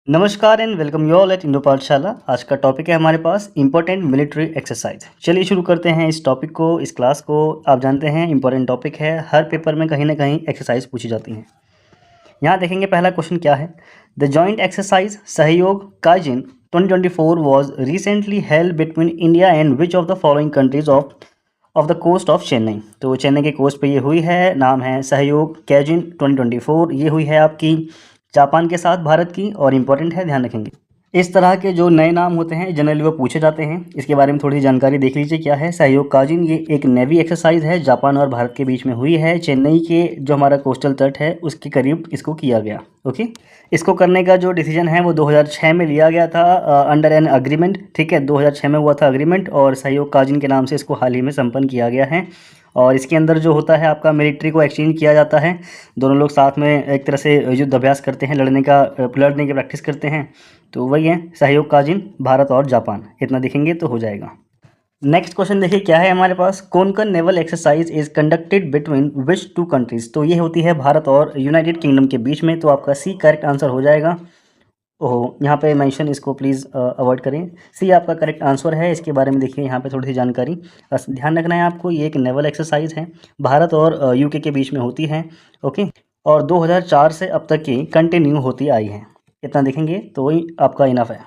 नमस्कार and welcome you all at Indo पाठशाला। आज का टॉपिक है हमारे पास इंपॉर्टेंट मिलिट्री एक्सरसाइज। चलिए शुरू करते हैं इस टॉपिक को, इस क्लास को। आप जानते हैं इंपॉर्टेंट टॉपिक है, हर पेपर में कहीं ना कहीं एक्सरसाइज पूछी जाती हैं। यहाँ देखेंगे पहला क्वेश्चन क्या है। The joint exercise Sahyog Kaijin 2024 was recently held between India and which of the following countries off the coast of Chennai. तो चेन्नई के कोस्ट पे ये हुई है, नाम है सहयोग कैजिन 2024। ये हुई है आपकी जापान के साथ भारत की, और इम्पोर्टेंट है, ध्यान रखेंगे। इस तरह के जो नए नाम होते हैं जनरली वो पूछे जाते हैं। इसके बारे में थोड़ी जानकारी देख लीजिए क्या है। सहयोग काजिन ये एक नेवी एक्सरसाइज है, जापान और भारत के बीच में हुई है। चेन्नई के जो हमारा कोस्टल तट है उसके करीब इसको किया गया। ओके, इसको करने का जो डिसीजन है वो 2006 में लिया गया था अंडर एन अग्रीमेंट। ठीक है, 2006 में हुआ था अग्रीमेंट, और सहयोग काजिन के नाम से इसको हाल ही में संपन्न किया गया है। और इसके अंदर जो होता है आपका मिलिट्री को एक्सचेंज किया जाता है, दोनों लोग साथ में एक तरह से युद्ध अभ्यास करते हैं, लड़ने की प्रैक्टिस करते हैं। तो वही है सहयोग काजिन, भारत और जापान। इतना देखेंगे तो हो जाएगा। नेक्स्ट क्वेश्चन देखिए क्या है हमारे पास। Konkan naval exercise is conducted between which two countries. तो ये होती है भारत और यूनाइटेड किंगडम के बीच में। तो आपका सी करेक्ट आंसर हो जाएगा। ओहो, यहाँ पे मेंशन इसको प्लीज़ अवॉइड करें। सी आपका करेक्ट आंसर है। इसके बारे में देखिए यहाँ पे थोड़ी सी जानकारी बस ध्यान रखना है आपको। ये एक नेवल एक्सरसाइज है, भारत और यूके के बीच में होती है। ओके, और 2004 से अब तक की कंटिन्यू होती आई है। इतना देखेंगे तो वही आपका इनफ है।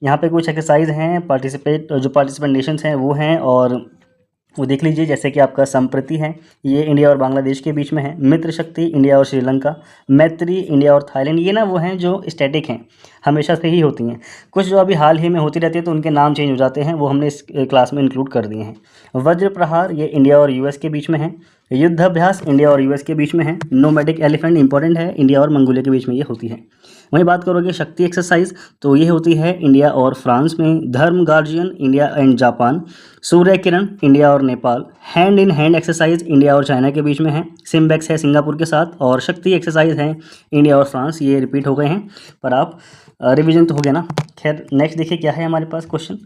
यहाँ पे कुछ एक्सरसाइज हैं, जो पार्टिसिपेंट नेशंस हैं वो हैं, और वो देख लीजिए। जैसे कि आपका संप्रति है, ये इंडिया और बांग्लादेश के बीच में है। मित्र शक्ति इंडिया और श्रीलंका। मैत्री इंडिया और थाईलैंड। ये ना वो हैं जो स्टैटिक हैं, हमेशा से ही होती हैं। कुछ जो अभी हाल ही में होती रहती है तो उनके नाम चेंज हो जाते हैं, वो हमने इस क्लास में इंक्लूड कर दिए हैं। वज्र प्रहार ये इंडिया और यूएस के बीच में है। युद्धाभ्यास इंडिया और यूएस के बीच में है। नोमैडिक एलिफेंट इंपॉर्टेंट है, इंडिया और मंगोलिया के बीच में ये होती है। वहीं बात करोगे शक्ति एक्सरसाइज, तो ये होती है इंडिया और फ्रांस में। Dharma Guardian India and Japan. Surya Kiran India और Nepal. Hand in hand exercise India और चाइना के बीच में है। सिम्बेक्स है सिंगापुर के साथ। और शक्ति एक्सरसाइज है इंडिया और फ्रांस। ये रिपीट हो गए हैं, पर आप रिवीजन तो हो गया ना। खैर, नेक्स्ट देखिए क्या है हमारे पास question.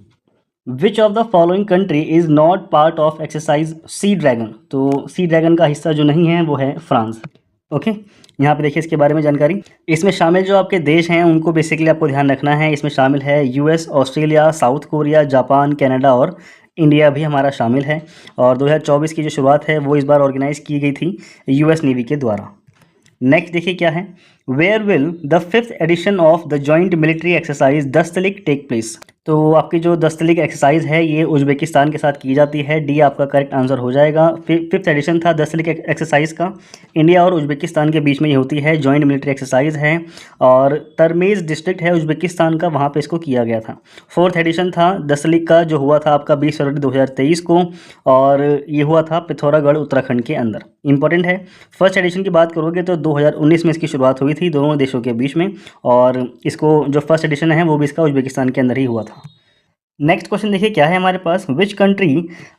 Which of the following country is not part of exercise sea dragon. तो सी ड्रैगन का हिस्सा जो नहीं है वो है फ्रांस। ओके, यहाँ पे देखिए इसके बारे में जानकारी। इसमें शामिल जो आपके देश हैं उनको बेसिकली आपको ध्यान रखना है। इसमें शामिल है US, Australia, south Korea, Japan, Canada और इंडिया भी हमारा शामिल है। और 2024 की जो शुरुआत है वो इस बार ऑर्गेनाइज की गई थी यूएस नेवी के द्वारा। नेक्स्ट देखिए क्या है। Where will the 5th edition of the joint military exercise Dustlik take place. तो आपकी जो दस्तलिक एक्सरसाइज है ये उज्बेकिस्तान के साथ की जाती है। डी आपका करेक्ट आंसर हो जाएगा। 5th एडिशन था दस्तलिक एक्सरसाइज का। इंडिया और उज्बेकिस्तान के बीच में ये होती है, जॉइंट मिलिट्री एक्सरसाइज है। और तरमीज डिस्ट्रिक्ट है उज्बेकिस्तान का, वहाँ पे इसको किया गया था। 4th एडिशन था दस्तलिक का, जो हुआ था आपका 20 फरवरी 2023 को, और ये हुआ था पिथौरागढ़ उत्तराखंड के अंदर। इंपॉर्टेंट है। फर्स्ट एडिशन की बात करोगे तो 2019 में इसकी शुरुआत हुई थी दोनों देशों के बीच में, और इसको जो फर्स्ट एडिशन है वो भी इसका उज्बेकिस्तान के अंदर ही हुआ था। नेक्स्ट क्वेश्चन देखिए क्या है हमारे पास। Which country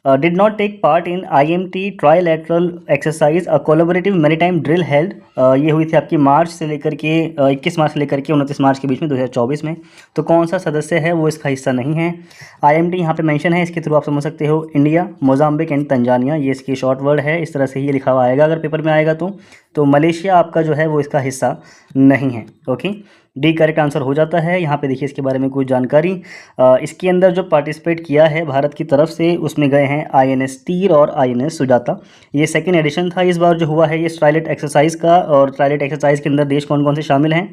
did not take part in IMT trilateral exercise a collaborative maritime drill held. ये हुई थी आपकी मार्च से लेकर के 21 मार्च से लेकर के 29 मार्च के बीच में 2024 में। तो कौन सा सदस्य है वो इसका हिस्सा नहीं है। IMT यहाँ पे मेंशन है, इसके थ्रू आप समझ सकते हो इंडिया, मोजाम्बिक एंड तंजानिया, ये इसकी शॉर्ट वर्ड है। इस तरह से ही ये लिखा हुआ आएगा अगर पेपर में आएगा तो मलेशिया आपका जो है वो इसका हिस्सा नहीं है। ओके, डी करेक्ट आंसर हो जाता है। यहाँ पे देखिए इसके बारे में कुछ जानकारी। इसके अंदर जो पार्टिसिपेट किया है भारत की तरफ से उसमें गए हैं INS तीर और INS सुजाता। ये सेकंड एडिशन था इस बार जो हुआ है ये ट्राइलेट एक्सरसाइज का। और ट्राइलेट एक्सरसाइज के अंदर देश कौन कौन से शामिल हैं,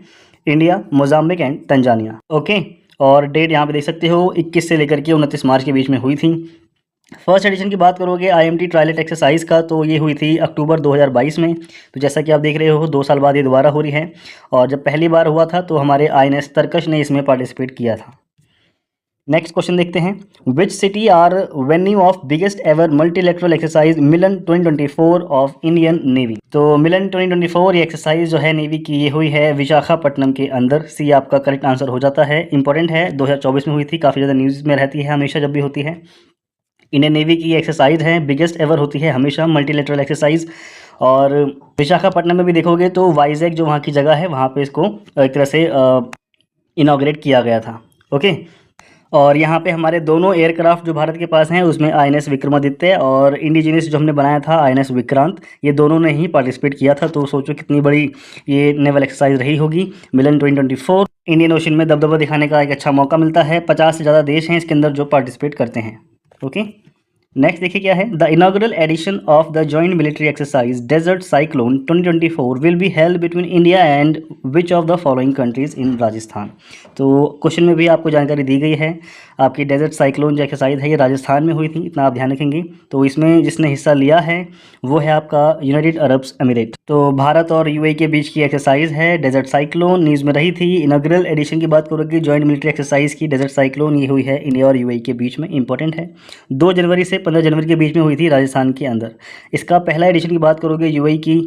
India, Mozambique and Tanzania. Okay, और डेट यहाँ पे देख सकते हो 21 से लेकर के 29 मार्च के बीच में हुई थी। फर्स्ट एडिशन की बात करोगे IMT ट्राइलेट एक्सरसाइज का तो ये हुई थी अक्टूबर 2022 में। तो जैसा कि आप देख रहे हो 2 साल बाद ये दोबारा हो रही है। और जब पहली बार हुआ था तो हमारे INS तरकश ने इसमें पार्टिसिपेट किया था। नेक्स्ट क्वेश्चन देखते हैं। Which city are venue of biggest ever multilateral exercise Milan 2024 of Indian navy. तो मिलन 2024 ये एक्सरसाइज जो है नेवी की ये हुई है विशाखापट्टनम के अंदर। सी आपका करेक्ट आंसर हो जाता है। इंपॉर्टेंट है, 2024 में हुई थी, काफ़ी ज़्यादा न्यूज़ में रहती है हमेशा जब भी होती है। इंडियन नेवी की एक्सरसाइज है, बिगेस्ट एवर होती है हमेशा मल्टीलेटरल एक्सरसाइज। और विशाखापट्टनम में भी देखोगे तो वाइजैक जो वहाँ की जगह है वहाँ पे इसको एक तरह से इनॉग्रेट किया गया था। ओके, और यहाँ पे हमारे दोनों एयरक्राफ्ट जो भारत के पास हैं उसमें INS विक्रमादित्य और इंडिजिनियस जो हमने बनाया था INS विक्रांत, ये दोनों ने ही पार्टिसिपेट किया था। तो सोचो कितनी बड़ी ये नेवल एक्सरसाइज रही होगी मिलन 2024 इंडियन ओशन में दबदबा दिखाने का एक अच्छा मौका मिलता है। 50 से ज़्यादा देश हैं इसके अंदर जो पार्टिसिपेट करते हैं। ओके, नेक्स्ट देखिए क्या है। The inaugural edition of the joint military exercise desert cyclone 2024 will be held between India and which of the following countries in Rajasthan. तो क्वेश्चन में भी आपको जानकारी दी गई है। आपकी डेजर्ट साइक्लोन जो एक्सरसाइज है ये राजस्थान में हुई थी, इतना आप ध्यान रखेंगे। तो इसमें जिसने हिस्सा लिया है वो है आपका यूनाइटेड अरब एमिरेट। तो भारत और यूएई के बीच की एक्सरसाइज है डेजर्ट साइक्लोन, न्यूज़ में रही थी। इनॉग्रल एडिशन की बात करोगे जॉइंट मिलिट्री एक्सरसाइज की डेजर्ट साइक्लोन, ये हुई है इंडिया और यूएई के बीच में, इंपॉर्टेंट है। 2 जनवरी से 15 जनवरी के बीच में हुई थी राजस्थान के अंदर। इसका पहला एडिशन की बात करोगे यूएई की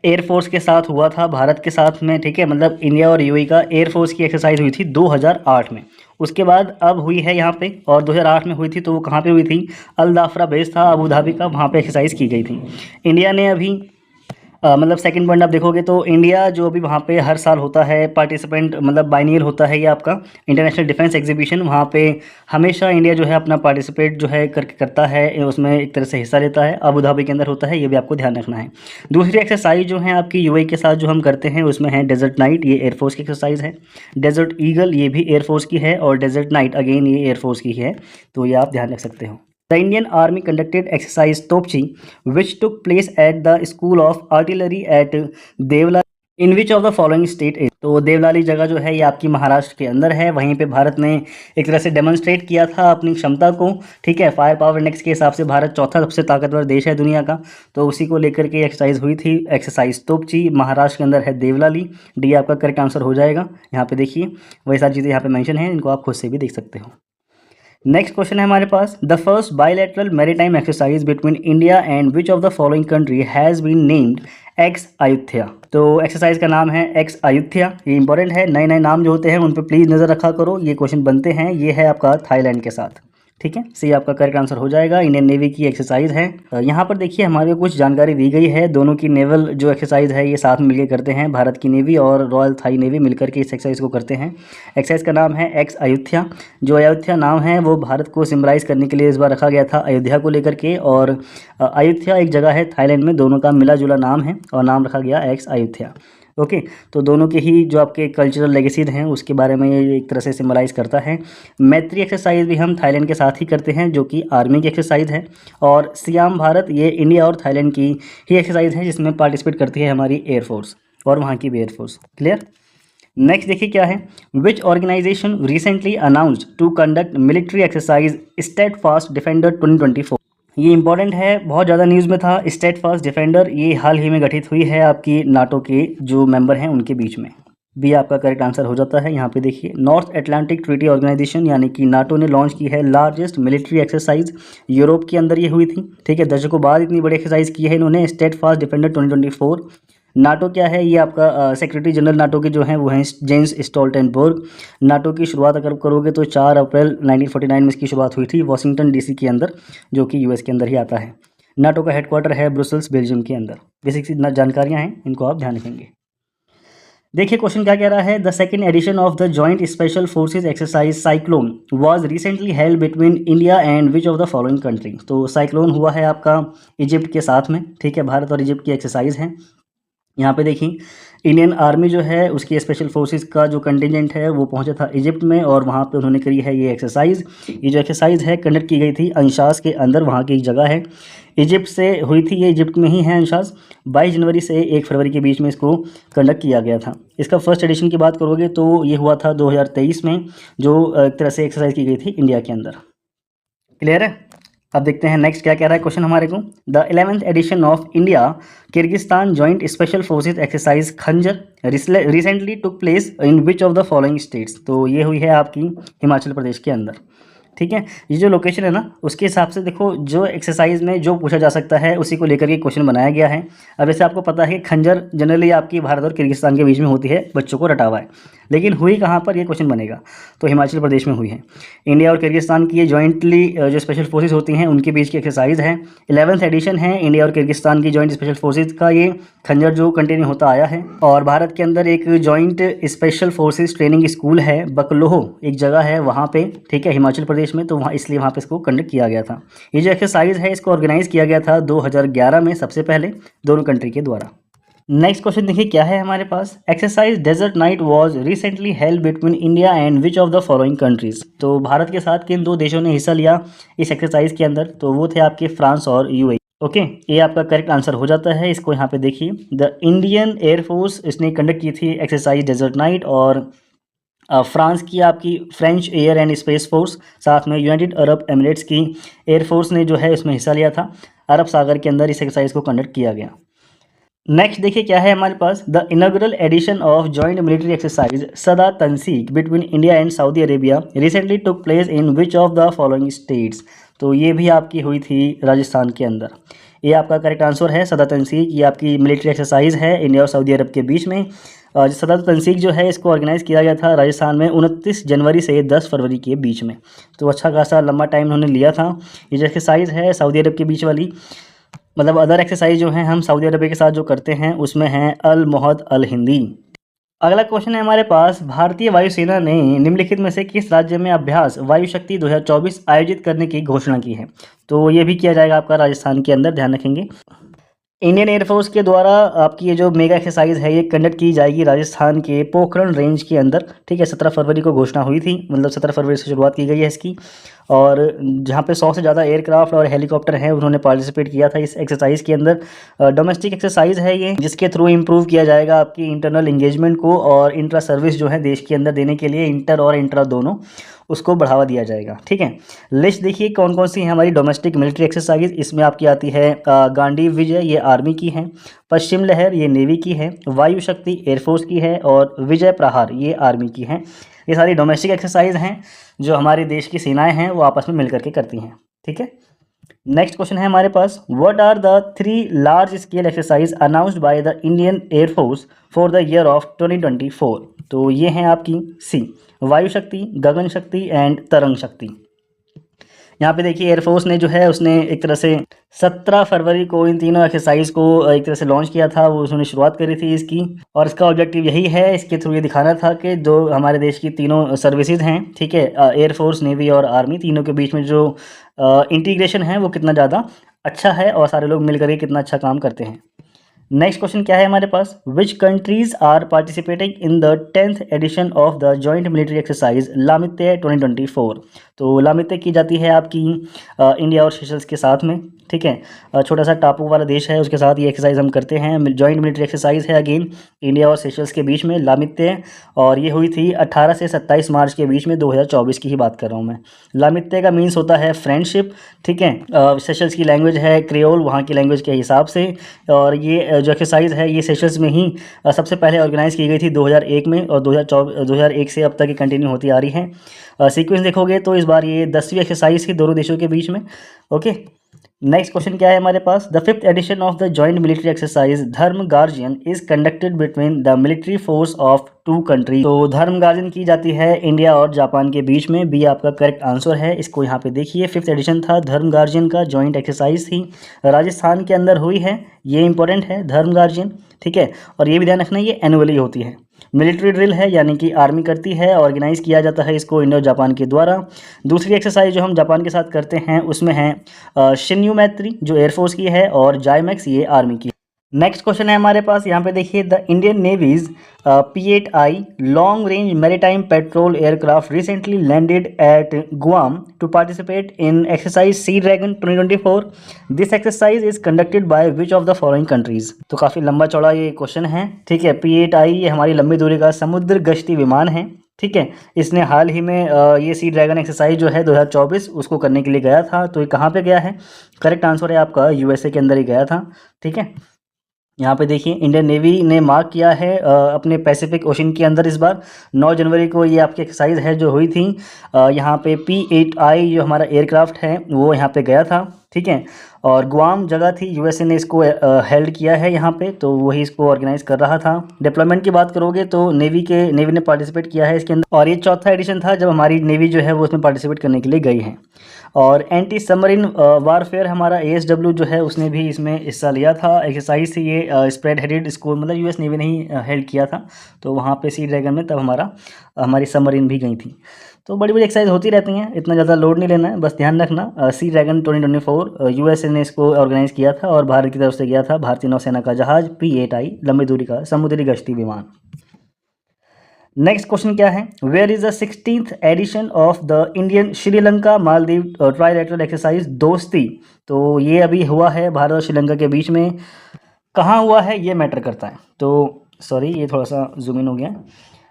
एयरफोर्स के साथ हुआ था, भारत के साथ में, ठीक है। मतलब इंडिया और यूएई का एयरफोर्स की एक्सरसाइज हुई थी 2008 में। उसके बाद अब हुई है यहाँ पे, और 2008 में हुई थी तो वो कहाँ पे हुई थी, अल दाफरा बेस था अबू धाबी का, वहाँ पे एक्सरसाइज की गई थी। इंडिया ने अभी मतलब सेकंड पॉइंट आप देखोगे तो इंडिया जो अभी वहाँ पे हर साल होता है पार्टिसिपेंट, मतलब बाइनियल होता है ये आपका इंटरनेशनल डिफेंस एग्जीबिशन, वहाँ पे हमेशा इंडिया जो है अपना पार्टिसिपेट जो है करता है, उसमें एक तरह से हिस्सा लेता है। अबू धाबी के अंदर होता है, ये भी आपको ध्यान रखना है। दूसरी एक्सरसाइज जो है आपकी यूएई के साथ जो हम करते हैं उसमें है डेजर्ट नाइट, ये एयरफोर्स की एक्सरसाइज है। डेजर्ट ईगल ये भी एयरफोर्स की है, और डेजर्ट नाइट अगेन ये एयरफोर्स की है, तो ये आप ध्यान रख सकते हो। The Indian Army conducted exercise Topchi, which took place at the School of Artillery at Devlali, in which of the following state is? तो देवलाली जगह जो है ये आपकी महाराष्ट्र के अंदर है। वहीं पे भारत ने एक तरह से डेमोन्स्ट्रेट किया था अपनी क्षमता को, ठीक है। फायर पावर इंडेक्स के हिसाब से भारत चौथा सबसे ताकतवर देश है दुनिया का, तो उसी को लेकर के एक्सरसाइज हुई थी। एक्सरसाइज तोपची, महाराष्ट्र के अंदर है देवलाली। डी आपका करेक्ट आंसर हो जाएगा। यहाँ पे देखिए वही सारी चीज़ें यहाँ पे मेंशन है, इनको आप खुद से भी देख सकते हो। नेक्स्ट क्वेश्चन है हमारे पास, the first bilateral maritime exercise between India and which of the following country has been named ex Ayodhya. तो एक्सरसाइज का नाम है एक्स अयोध्या, ये इंपॉर्टेंट है। नए नए नाम जो होते हैं उन पर प्लीज़ नज़र रखा करो, ये क्वेश्चन बनते हैं। ये है आपका थाईलैंड के साथ, ठीक है। सी आपका करेक्ट आंसर हो जाएगा। इंडियन नेवी की एक्सरसाइज है। यहाँ पर देखिए हमारे कुछ जानकारी दी गई है। दोनों की नेवल जो एक्सरसाइज है ये साथ मिलकर करते हैं, भारत की नेवी और रॉयल थाई नेवी मिलकर के इस एक्सरसाइज को करते हैं। एक्सरसाइज का नाम है एक्स अयोध्या। जो अयोध्या नाम है वो भारत को सिम्बलाइज करने के लिए इस बार रखा गया था अयोध्या को लेकर के, और अयोध्या एक जगह है थाईलैंड में, दोनों का मिला जुला नाम है और नाम रखा गया एक्स अयोध्या। ओके, तो दोनों के ही जो आपके कल्चरल लेगेसीज हैं उसके बारे में ये एक तरह से सिम्बलाइज करता है। मैत्री एक्सरसाइज भी हम थाईलैंड के साथ ही करते हैं जो कि आर्मी की एक्सरसाइज है, और सियाम भारत ये इंडिया और थाईलैंड की ही एक्सरसाइज है जिसमें पार्टिसिपेट करती है हमारी एयरफोर्स और वहाँ की भी एयरफोर्स। क्लियर। नेक्स्ट देखिए क्या है, which organisation recently announced to conduct military exercise Steadfast Defender 2024। ये इंपॉर्टेंट है, बहुत ज़्यादा न्यूज़ में था। स्टेडफास्ट डिफेंडर ये हाल ही में गठित हुई है आपकी नाटो के जो मेंबर हैं उनके बीच में। भी आपका करेक्ट आंसर हो जाता है। यहाँ पे देखिए नॉर्थ अटलांटिक ट्रीटी ऑर्गेनाइजेशन यानी कि नाटो ने लॉन्च की है लार्जेस्ट मिलिट्री एक्सरसाइज, यूरोप के अंदर ये हुई थी, ठीक है। दशकों बाद इतनी बड़ी एक्सरसाइज की है इन्होंने, स्टेडफास्ट डिफेंडर 2024। नाटो क्या है, ये आपका सेक्रेटरी जनरल नाटो के जो हैं वो हैं जेंस स्टोल्टेनबर्ग। नाटो की शुरुआत अगर करोगे तो 4 अप्रैल 1949 में इसकी शुरुआत हुई थी वॉशिंगटन डीसी के अंदर, जो कि यूएस के अंदर ही आता है। नाटो का हेडक्वार्टर है ब्रुसेल्स बेल्जियम के अंदर। बेसिक सी जानकारियाँ हैं, इनको आप ध्यान रखेंगे। देखिए क्वेश्चन क्या कह रहा है, the second edition of the joint special forces exercise cyclone was recently held between India and which of the following country. तो साइक्लोन हुआ है आपका इजिप्ट के साथ में, ठीक है। भारत और इजिप्ट की एक्सरसाइज है। यहाँ पे देखिए इंडियन आर्मी जो है उसकी स्पेशल फोर्सेस का जो कंटिजेंट है वो पहुंचा था इजिप्ट में, और वहाँ पे उन्होंने करी है ये एक्सरसाइज। ये जो एक्सरसाइज है कंडक्ट की गई थी अंशास के अंदर, वहाँ की एक जगह है, इजिप्ट से हुई थी, ये इजिप्ट में ही है अंशास। 22 जनवरी से 1 फरवरी के बीच में इसको कंडक्ट किया गया था। इसका फर्स्ट एडिशन की बात करोगे तो ये हुआ था 2023 में, जो एक तरह से एक्सरसाइज की गई थी इंडिया के अंदर। क्लियर है। अब देखते हैं नेक्स्ट क्या कह रहा है क्वेश्चन हमारे को, the 11th edition of India Kyrgyzstan joint special forces exercise Khanjar recently took place in which of the following states. तो ये हुई है आपकी हिमाचल प्रदेश के अंदर, ठीक है। ये जो लोकेशन है ना उसके हिसाब से देखो जो एक्सरसाइज में जो पूछा जा सकता है उसी को लेकर के क्वेश्चन बनाया गया है। अब ऐसे आपको पता है कि खंजर जनरली आपकी भारत और किर्गिस्तान के बीच में होती है, बच्चों को रटा हुआ है, लेकिन हुई कहाँ पर ये क्वेश्चन बनेगा, तो हिमाचल प्रदेश में हुई है। इंडिया और किर्गिस्तान की ये जॉइंटली जो स्पेशल फोर्सेज होती हैं उनके बीच की एक्सरसाइज है। 11th एडिशन है इंडिया और किर्गिस्तान की जॉइंट स्पेशल फोर्सेज का, ये खंजर जो कंटिन्यू होता आया है। और भारत के अंदर एक joint special forces training school है बकलोह एक जगह है वहाँ पे, ठीक है, हिमाचल प्रदेश में, तो वहाँ इसलिए वहाँ पे इसको कंडक्ट किया गया था। ये जो एक्सरसाइज है इसको ऑर्गेनाइज किया गया था 2011 में सबसे पहले दोनों कंट्री के द्वारा। नेक्स्ट क्वेश्चन देखिए क्या है हमारे पास। Exercise desert knight was recently held between India and which of the following countries. तो भारत के साथ किन दो देशों ने हिस्सा लिया इस एक्सरसाइज के अंदर, तो वो थे आपके फ्रांस और यूएई। ओके, ये आपका करेक्ट आंसर हो जाता है। इसको यहाँ पे देखिए, द इंडियन एयरफोर्स इसने कंडक्ट की थी एक्सरसाइज डेजर्ट नाइट, और फ्रांस की आपकी French air and space force, साथ में यूनाइटेड अरब एमिरेट्स की एयरफोर्स ने जो है इसमें हिस्सा लिया था। अरब सागर के अंदर इस एक्सरसाइज को कंडक्ट किया गया। नेक्स्ट देखिए क्या है हमारे पास। The inaugural edition of joint military exercise Sada Tanseeq between India and Saudi Arabia recently took place in which of the following states. तो ये भी आपकी हुई थी राजस्थान के अंदर। ये आपका करेक्ट आंसर है सदा तंसीक। ये आपकी मिलिट्री एक्सरसाइज है इंडिया और सऊदी अरब के बीच में। सदा तंसीक जो है इसको ऑर्गेनाइज़ किया गया था राजस्थान में 29 जनवरी से 10 फरवरी के बीच में। तो अच्छा खासा लंबा टाइम उन्होंने लिया था। ये जो एक्सरसाइज है सऊदी अरब के बीच वाली, मतलब अदर एक्सरसाइज जो हैं हम सऊदी अरबिया के साथ जो करते हैं उसमें हैं अल मोहद अल हिंदी। अगला क्वेश्चन है हमारे पास। भारतीय वायुसेना ने निम्नलिखित में से किस राज्य में अभ्यास वायु शक्ति 2024 आयोजित करने की घोषणा की है। तो ये भी किया जाएगा आपका राजस्थान के अंदर, ध्यान रखेंगे। इंडियन एयरफोर्स के द्वारा आपकी ये जो मेगा एक्सरसाइज है ये कंडक्ट की जाएगी राजस्थान के पोखरण रेंज के अंदर। ठीक है, 17 फरवरी को घोषणा हुई थी, मतलब 17 फरवरी से शुरुआत की गई है इसकी। और जहाँ पे 100 से ज़्यादा एयरक्राफ्ट और हेलीकॉप्टर हैं उन्होंने पार्टिसिपेट किया था इस एक्सरसाइज के अंदर। डोमेस्टिक एक्सरसाइज है ये, जिसके थ्रू इम्प्रूव किया जाएगा आपकी इंटरनल इंगेजमेंट को, और इंट्रा सर्विस जो है देश के अंदर देने के लिए इंटर और इंट्रा दोनों, उसको बढ़ावा दिया जाएगा। ठीक है, लिस्ट देखिए कौन कौन सी है हमारी डोमेस्टिक मिलिट्री एक्सरसाइज। इसमें आपकी आती है गांडीव विजय, ये आर्मी की है। पश्चिम लहर ये नेवी की है। वायु शक्ति एयरफोर्स की है। और विजय प्रहार ये आर्मी की है। ये सारी डोमेस्टिक एक्सरसाइज हैं जो हमारे देश की सेनाएं हैं वो आपस में मिल करके करती हैं। ठीक है, नेक्स्ट क्वेश्चन है हमारे पास। What are the 3 large scale exercise announced by the Indian Air Force for the year of 2024। तो ये हैं आपकी सी, वायु शक्ति, गगन शक्ति एंड तरंग शक्ति। यहाँ पे देखिए एयरफोर्स ने जो है उसने एक तरह से 17 फरवरी को इन तीनों एक्सरसाइज को एक तरह से लॉन्च किया था, वो उसने शुरुआत करी थी इसकी। और इसका ऑब्जेक्टिव यही है, इसके थ्रू ये दिखाना था कि जो हमारे देश की तीनों सर्विसेज हैं, ठीक है, एयरफोर्स, नेवी और आर्मी, तीनों के बीच में जो इंटीग्रेशन है वो कितना ज़्यादा अच्छा है और सारे लोग मिलकर के कितना अच्छा काम करते हैं। नेक्स्ट क्वेश्चन क्या है हमारे पास। Which countries are participating in the 10th edition of the joint military exercise Lamitiye 2024। तो लामित्य की जाती है आपकी इंडिया और सेशल्स के साथ में। ठीक है, छोटा सा टापू वाला देश है, उसके साथ ये एक्सरसाइज हम करते हैं। जॉइंट मिलिट्री एक्सरसाइज है अगेन इंडिया और सेशल्स के बीच में, लामित्य। और ये हुई थी 18 से 27 मार्च के बीच में, 2024 की ही बात कर रहा हूँ मैं। लामित्य का मीन्स होता है फ्रेंडशिप। ठीक है, सेशल्स की लैंग्वेज है क्रियोल, वहाँ की लैंग्वेज के हिसाब से। और ये जो एक्सरसाइज है ये सेशल्स में ही सबसे पहले ऑर्गेनाइज की गई थी 2001 में, और 2001 से अब तक ये कंटिन्यू होती आ रही है। सीक्वेंस देखोगे तो इस बार ये 10वीं एक्सरसाइज थी दोनों देशों के बीच में। ओके, नेक्स्ट क्वेश्चन क्या है हमारे पास। The 5th edition of the joint military exercise Dharma Guardian is conducted between the military force of 2 country. तो धर्म गार्जियन की जाती है इंडिया और जापान के बीच में, बी आपका करेक्ट आंसर है। इसको यहाँ पे देखिए 5th एडिशन था धर्म गार्जियन का, जॉइंट एक्सरसाइज थी, राजस्थान के अंदर हुई है। ये इंपॉर्टेंट है धर्म गार्जियन। ठीक है, और ये भी ध्यान रखना ये एनुअली होती है। मिलिट्री ड्रिल है, यानी कि आर्मी करती है, ऑर्गेनाइज किया जाता है इसको इंडो जापान के द्वारा। दूसरी एक्सरसाइज जो हम जापान के साथ करते हैं उसमें है शिन्यू मैत्री जो एयरफोर्स की है, और जाइमैक्स ये आर्मी की। नेक्स्ट क्वेश्चन है हमारे पास, यहाँ पे देखिए। The Indian navy's P8I long range maritime patrol aircraft recently landed at Guam to participate in exercise sea dragon 2024। This exercise is conducted by which of the following countries. तो काफ़ी लंबा चौड़ा ये क्वेश्चन है। ठीक है, P8I ये हमारी लंबी दूरी का समुद्र गश्ती विमान है। ठीक है, इसने हाल ही में ये सी ड्रैगन एक्सरसाइज जो है 2024 उसको करने के लिए गया था। तो ये कहाँ पे गया है, करेक्ट आंसर है आपका USA के अंदर ही गया था। ठीक है, यहाँ पे देखिए इंडियन नेवी ने मार्क किया है अपने पैसिफिक ओशन के अंदर इस बार 9 जनवरी को ये आपकी एक्सरसाइज है जो हुई थी। यहाँ पे P8I जो हमारा एयरक्राफ्ट है वो यहाँ पे गया था। ठीक है, और गुआम जगह थी, USA ने इसको हेल्ड किया है यहाँ पे, तो वही इसको ऑर्गेनाइज कर रहा था। डेवलपमेंट की बात करोगे तो नेवी ने पार्टिसिपेट किया है इसके अंदर, और ये चौथा एडिशन था जब हमारी नेवी जो है वो उसमें पार्टिसिपेट करने के लिए गई है। और एंटी सबमरीन वारफेयर हमारा ASW जो है उसने भी इसमें हिस्सा लिया था। एक्सरसाइज थी ये स्प्रेड हेडेड स्कोर, मतलब US नेवी ने ही हेल्ड किया था। तो वहाँ पे सी ड्रैगन में तब हमारी सबमरीन भी गई थी। तो बड़ी बड़ी एक्सरसाइज होती रहती हैं, इतना ज़्यादा लोड नहीं लेना है, बस ध्यान रखना सी ड्रैगन 2024 1974 यूएसए ने इसको ऑर्गेनाइज किया था और भारत की तरफ से गया था भारतीय नौसेना का जहाज P-8I, लंबी दूरी का समुद्री गश्ती विमान। नेक्स्ट क्वेश्चन क्या है, where is the 16th edition of the Indian Sri Lanka Maldives trilateral exercise Dosti. तो ये अभी हुआ है भारत और श्रीलंका के बीच में, कहाँ हुआ है ये मैटर करता है। तो सॉरी, ये थोड़ा सा जूम इन हो गया।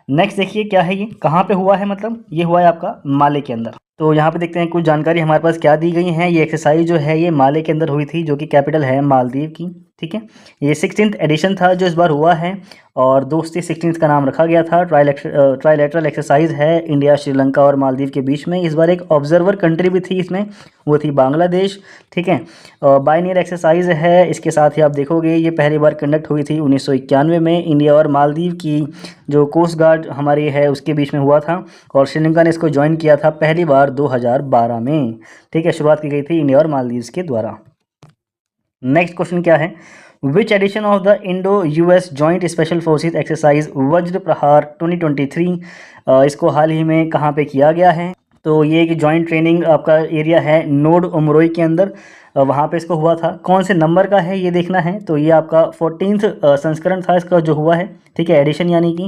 नेक्स्ट देखिए क्या है, ये कहाँ पे हुआ है, मतलब ये हुआ है आपका माले के अंदर। तो यहाँ पे देखते हैं कुछ जानकारी हमारे पास क्या दी गई है। ये एक्सरसाइज जो है ये माले के अंदर हुई थी, जो कि कैपिटल है मालदीव की। ठीक है, ये 16th एडिशन था जो इस बार हुआ है और दोस्ती 16th का नाम रखा गया था। ट्राइलेटरल एक्सरसाइज है इंडिया, श्रीलंका और मालदीव के बीच में। इस बार एक ऑब्जर्वर कंट्री भी थी इसमें, वो थी बांग्लादेश। ठीक है, बाइनियर एक्सरसाइज है। इसके साथ ही आप देखोगे ये पहली बार कंडक्ट हुई थी 1991 में। इंडिया और मालदीव की जो कोस्ट गार्ड हमारी है उसके बीच में हुआ था और श्रीलंका ने इसको ज्वाइन किया था पहली बार 2012 में। ठीक है, शुरुआत की गई थी इंडिया और मालदीव के द्वारा। नेक्स्ट क्वेश्चन क्या है, विच edition of the Indo US joint special forces exercise वज्र प्रहार 2023 इसको हाल ही में कहाँ पे किया गया है। तो ये एक जॉइंट ट्रेनिंग आपका एरिया है नोड उमरोई के अंदर, वहाँ पे इसको हुआ था। कौन से नंबर का है ये देखना है, तो ये आपका 14th संस्करण था इसका जो हुआ है। ठीक है, एडिशन यानी कि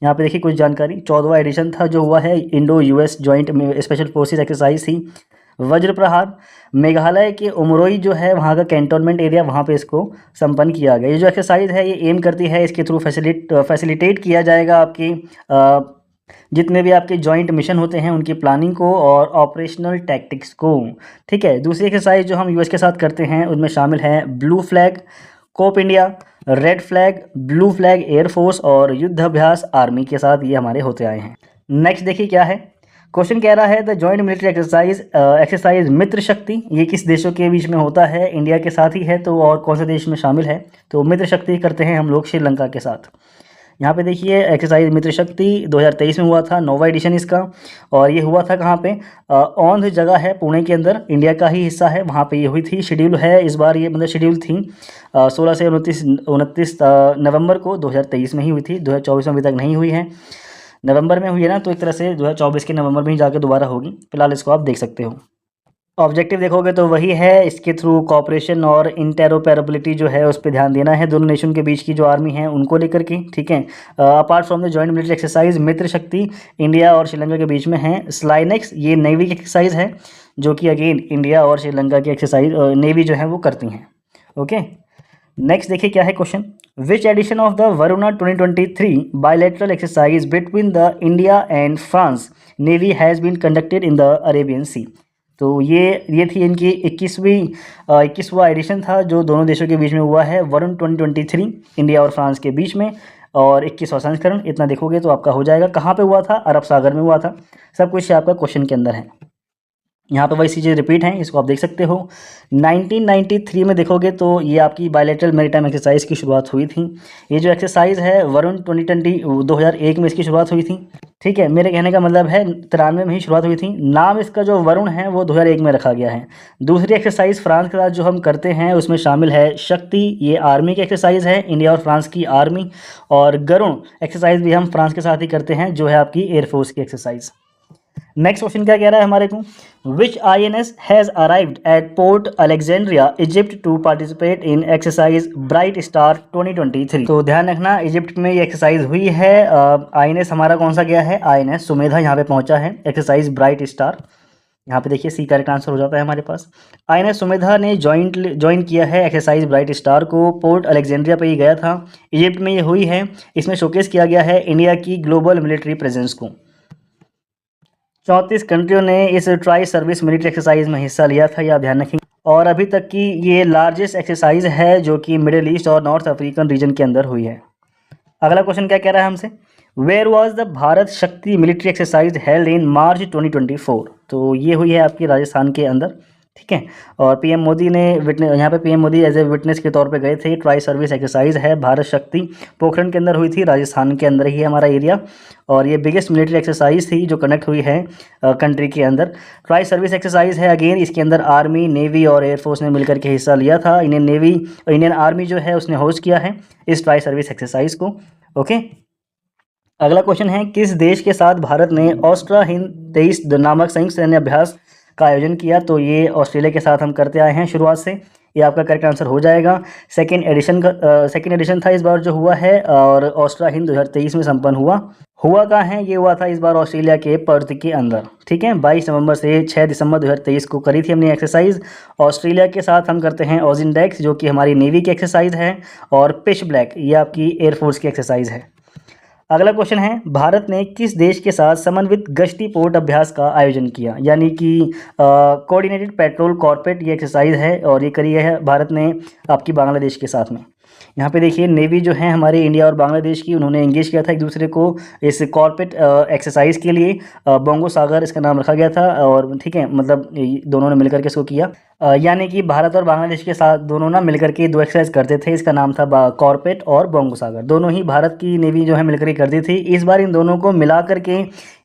यहाँ पे देखिए कुछ जानकारी, 14वां एडिशन था जो हुआ है Indo US joint special forces exercise थी। वज्र प्रहार मेघालय के उमरोई जो है वहाँ का कैंटोनमेंट एरिया, वहाँ पे इसको संपन्न किया गया। ये जो एक्सरसाइज है ये एम करती है इसके थ्रू फैसिलिटेट किया जाएगा आपकी जितने भी आपके जॉइंट मिशन होते हैं उनकी प्लानिंग को और ऑपरेशनल टैक्टिक्स को। ठीक है, दूसरी एक्सरसाइज जो हम यूएस के साथ करते हैं उनमें शामिल है blue flag cope India, red flag, blue flag air force और युद्ध अभ्यास आर्मी के साथ ये हमारे होते आए हैं। नेक्स्ट देखिए क्या है, क्वेश्चन कह रहा है the joint military exercise Mitra शक्ति ये किस देशों के बीच में होता है। इंडिया के साथ ही है, तो और कौन से देश में शामिल है, तो मित्र शक्ति करते हैं हम लोग श्रीलंका के साथ। यहाँ पे देखिए एक्सरसाइज मित्र शक्ति 2023 में हुआ था, 9वां एडिशन इसका, और ये हुआ था कहाँ पे, औंध जगह है पुणे के अंदर, इंडिया का ही हिस्सा है, वहाँ पे ये हुई थी। शेड्यूल है इस बार ये, मतलब शेड्यूल थी 16 से 29 नवंबर को 2023 में ही हुई थी, 2024 में अभी तक नहीं हुई है। नवंबर में हुई है ना, तो एक तरह से 2024 के नवंबर में ही जाके दोबारा होगी। फिलहाल इसको आप देख सकते हो। ऑब्जेक्टिव देखोगे तो वही है, इसके थ्रू कॉपरेशन और इंटेरोपेरेबिलिटी जो है उस पर ध्यान देना है दोनों नेशन के बीच की जो आर्मी है उनको लेकर के। ठीक है, apart from the joint military exercise Mitra Shakti India और श्रीलंका के बीच में है। स्लाइनेक्स ये नेवी की एक्सरसाइज है जो कि अगेन इंडिया और श्रीलंका की एक्सरसाइज नेवी जो है वो करती हैं। ओके, नेक्स्ट देखिए क्या है question, which edition of the Varuna 2023 bilateral exercise between the India and France navy has been conducted in the Arabian sea. तो ये थी इनकी 21वां एडिशन था जो दोनों देशों के बीच में हुआ है, वरुण 2023 इंडिया और फ्रांस के बीच में, और 21वां संस्करण। इतना देखोगे तो आपका हो जाएगा। कहाँ पे हुआ था, अरब सागर में हुआ था। सब कुछ आपका क्वेश्चन के अंदर है, यहाँ पे वही चीज़ें रिपीट हैं, इसको आप देख सकते हो। 1993 में देखोगे तो ये आपकी बायलैटरल मैरीटाइम एक्सरसाइज की शुरुआत हुई थी। ये जो एक्सरसाइज है वरुण 2001 में इसकी शुरुआत हुई थी। ठीक है, मेरे कहने का मतलब है 93 में ही शुरुआत हुई थी। नाम इसका जो वरुण है वो 2001 में रखा गया है। दूसरी एक्सरसाइज फ्रांस के साथ जो हम करते हैं उसमें शामिल है शक्ति, ये आर्मी की एक्सरसाइज है, इंडिया और फ्रांस की आर्मी। और गरुण एक्सरसाइज भी हम फ्रांस के साथ ही करते हैं जो है आपकी एयरफोर्स की एक्सरसाइज। नेक्स्ट क्वेश्चन क्या कह रहा है हमारे को, which INS has arrived at port Alexandria Egypt to participate in exercise bright star 2023। तो ध्यान रखना इजिप्ट में ये एक्सरसाइज हुई है। INS हमारा कौन सा गया है, INS सुमेधा यहाँ पे पहुँचा है। एक्सरसाइज ब्राइट स्टार, यहाँ पे देखिए सी करेक्ट आंसर हो जाता है हमारे पास। INS सुमेधा ने ज्वाइन किया है एक्सरसाइज ब्राइट स्टार को, पोर्ट अलेक्जेंड्रिया पे ही गया था, इजिप्ट में ये हुई है। इसमें शोकेस किया गया है इंडिया की ग्लोबल मिलिट्री प्रेजेंस को। 34 कंट्रियों ने इस ट्राई सर्विस मिलिट्री एक्सरसाइज में हिस्सा लिया था, यह ध्यान रखेंगे। और अभी तक की ये लार्जेस्ट एक्सरसाइज है जो कि मिडिल ईस्ट और नॉर्थ अफ्रीकन रीजन के अंदर हुई है। अगला क्वेश्चन क्या कह रहा है हमसे, वेयर वॉज द भारत शक्ति मिलिट्री एक्सरसाइज हेल्ड इन मार्च 2024। तो ये हुई है आपकी राजस्थान के अंदर। ठीक है, और PM मोदी ने यहाँ पे PM Modi as a witness के तौर पे गए थे। ट्राई सर्विस एक्सरसाइज है भारत शक्ति, पोखरण के अंदर हुई थी, राजस्थान के अंदर ही है हमारा एरिया, और ये बिगेस्ट मिलिट्री एक्सरसाइज थी जो कंडक्ट हुई है कंट्री के अंदर। ट्राई सर्विस एक्सरसाइज है अगेन, इसके अंदर आर्मी, नेवी और एयरफोर्स ने मिलकर के हिस्सा लिया था। इंडियन आर्मी जो है उसने होस्ट किया है इस ट्राई सर्विस एक्सरसाइज को। ओके, अगला क्वेश्चन है, किस देश के साथ भारत ने ऑस्ट्रा हिंद 23 नामक संयुक्त सैन्य अभ्यास का आयोजन किया, तो ये ऑस्ट्रेलिया के साथ हम करते आए हैं शुरुआत से। ये आपका करेक्ट आंसर हो जाएगा। सेकेंड एडिशन था इस बार जो हुआ है, और ऑस्ट्रा हिंद 2023 में संपन्न हुआ कहाँ है, ये हुआ था इस बार ऑस्ट्रेलिया के पर्थ के अंदर। ठीक है, 22 नवंबर से 6 दिसंबर 2023 को करी थी हमने एक्सरसाइज। ऑस्ट्रेलिया के साथ हम करते हैं ऑजिंडेक्स, जो कि हमारी नेवी की एक्सरसाइज है, और पिच ब्लैक ये आपकी एयरफोर्स की एक्सरसाइज है। अगला क्वेश्चन है, भारत ने किस देश के साथ समन्वित गश्ती पोर्ट अभ्यास का आयोजन किया, यानी कि कोऑर्डिनेटेड पेट्रोल कॉर्पेट ये एक्सरसाइज है, और ये करी है भारत ने आपकी बांग्लादेश के साथ में। यहाँ पे देखिए नेवी जो है हमारे इंडिया और बांग्लादेश की, उन्होंने एंगेज किया था एक दूसरे को इस कॉर्पेट एक्सरसाइज के लिए। बोंगो सागर इसका नाम रखा गया था, और ठीक है मतलब दोनों ने मिलकर के इसको किया। यानी कि भारत और बांग्लादेश के साथ दोनों ना मिलकर के दो एक्सरसाइज करते थे, इसका नाम था कॉर्पेट और बोंगो सागर। दोनों ही भारत की नेवी जो है मिलकर के करती थी। इस बार इन दोनों को मिला करके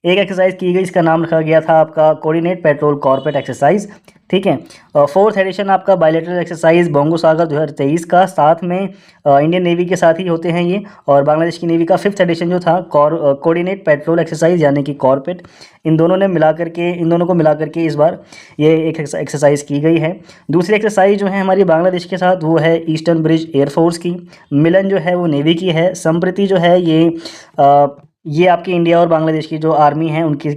एक एक्सरसाइज की गई, इसका नाम रखा गया था आपका कोऑर्डिनेट पेट्रोल कॉर्पेट एक्सरसाइज। ठीक है, फोर्थ एडिशन आपका बायलैटरल एक्सरसाइज बोंगो सागर 2023 का, साथ में इंडियन नेवी के साथ ही होते हैं ये, और बांग्लादेश की नेवी का फिफ्थ एडिशन जो था कोऑर्डिनेट पेट्रोल एक्सरसाइज यानी कि कॉर्पेट। इन दोनों को मिला करके इस बार ये एक एक्सरसाइज की गई है। दूसरी एक्सरसाइज जो है हमारी बांग्लादेश के साथ, वो है ईस्टर्न ब्रिज एयरफोर्स की। मिलन जो है वो नेवी की है। संप्रति जो है ये आपकी इंडिया और बांग्लादेश की जो आर्मी है उनके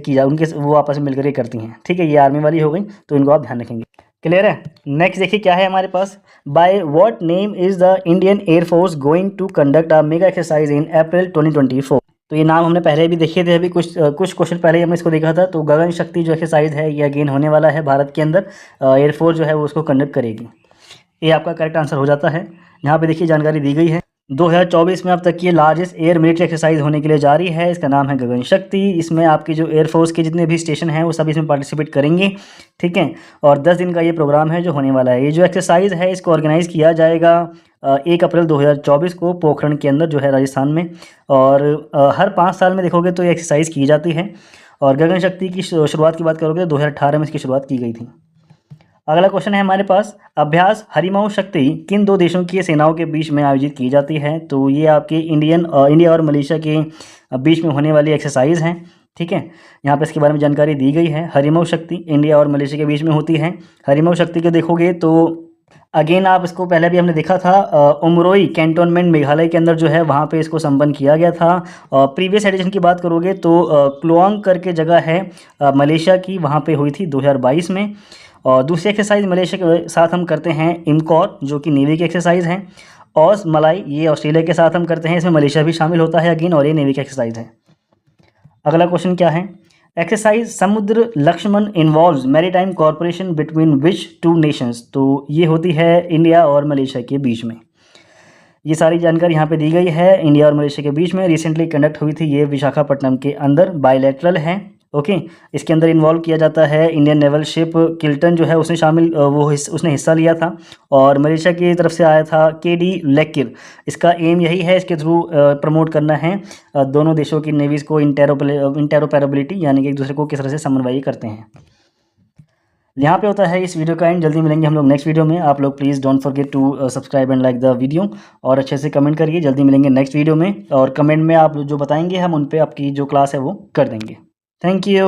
वो आपस में मिलकर के करती हैं। ठीक है, ये आर्मी वाली हो गई, तो इनको आप ध्यान रखेंगे। क्लियर है। नेक्स्ट देखिए क्या है हमारे पास, by what name is the Indian Air Force going to conduct a mega exercise in April 2024। तो ये नाम हमने पहले भी देखे थे, अभी कुछ क्वेश्चन पहले ही हमने इसको देखा था। तो गगन शक्ति जो एक्सरसाइज है ये अगेन होने वाला है भारत के अंदर, एयरफोर्स जो है वो उसको कंडक्ट करेगी। ये आपका करेक्ट आंसर हो जाता है। यहाँ पे देखिए जानकारी दी गई है, 2024 में अब तक ये लार्जेस्ट एयर मिलिट्री एक्सरसाइज होने के लिए जारी है। इसका नाम है गगन शक्ति। इसमें आपकी जो एयरफोर्स के जितने भी स्टेशन हैं वो सभी इसमें पार्टिसिपेट करेंगे। ठीक है, और 10 दिन का ये प्रोग्राम है जो होने वाला है। ये जो एक्सरसाइज है इसको ऑर्गेनाइज किया जाएगा 1 अप्रैल 2024 को पोखरण के अंदर जो है राजस्थान में, और हर 5 साल में देखोगे तो ये एक्सरसाइज की जाती है। और गगन शक्ति की शुरुआत की बात करोगे तो 2018 में इसकी शुरुआत की गई थी। अगला क्वेश्चन है हमारे पास, अभ्यास हरिमाऊ शक्ति किन दो देशों की सेनाओं के बीच में आयोजित की जाती है। तो ये आपके इंडिया और मलेशिया के बीच में होने वाली एक्सरसाइज है। ठीक है, यहाँ पे इसके बारे में जानकारी दी गई है। हरिमाऊ शक्ति इंडिया और मलेशिया के बीच में होती है। हरिमाऊ शक्ति को देखोगे तो अगेन आप इसको पहले भी हमने देखा था, उमरोई कैंटोनमेंट मेघालय के अंदर जो है वहाँ पे इसको संपन्न किया गया था। प्रीवियस एडिशन की बात करोगे तो क्लोआंग करके जगह है मलेशिया की, वहाँ पे हुई थी 2022 में। और दूसरी एक्सरसाइज मलेशिया के साथ हम करते हैं इमकॉर, जो कि नेवी की एक्सरसाइज है। और मलाई ये ऑस्ट्रेलिया के साथ हम करते हैं, इसमें मलेशिया भी शामिल होता है अगेन, और ये नेवी की एक्सरसाइज है। अगला क्वेश्चन क्या है, exercise Samudra Lakshman involves maritime corporation between which two nations. तो ये होती है इंडिया और मलेशिया के बीच में। ये सारी जानकारी यहाँ पे दी गई है, इंडिया और मलेशिया के बीच में रिसेंटली कंडक्ट हुई थी ये विशाखापट्टनम के अंदर, बायलैटरल है। ओके, इसके अंदर इन्वॉल्व किया जाता है इंडियन नेवल शिप किल्टन जो है उसने उसने हिस्सा लिया था, और मलेशिया की तरफ से आया था केडी लेकिर। इसका एम यही है, इसके थ्रू प्रमोट करना है दोनों देशों की नेवीज़ को इंटेरोपरेबिलिटी, यानी कि एक दूसरे को किस तरह से समन्वय करते हैं। यहाँ पे होता है इस वीडियो का एंड। जल्दी मिलेंगे हम लोग नेक्स्ट वीडियो में। आप लोग please don't forget to subscribe and like the video, और अच्छे से कमेंट करिए। जल्दी मिलेंगे नेक्स्ट वीडियो में, और कमेंट में आप जो बताएंगे हम उन पे आपकी जो क्लास है वो कर देंगे। Thank you.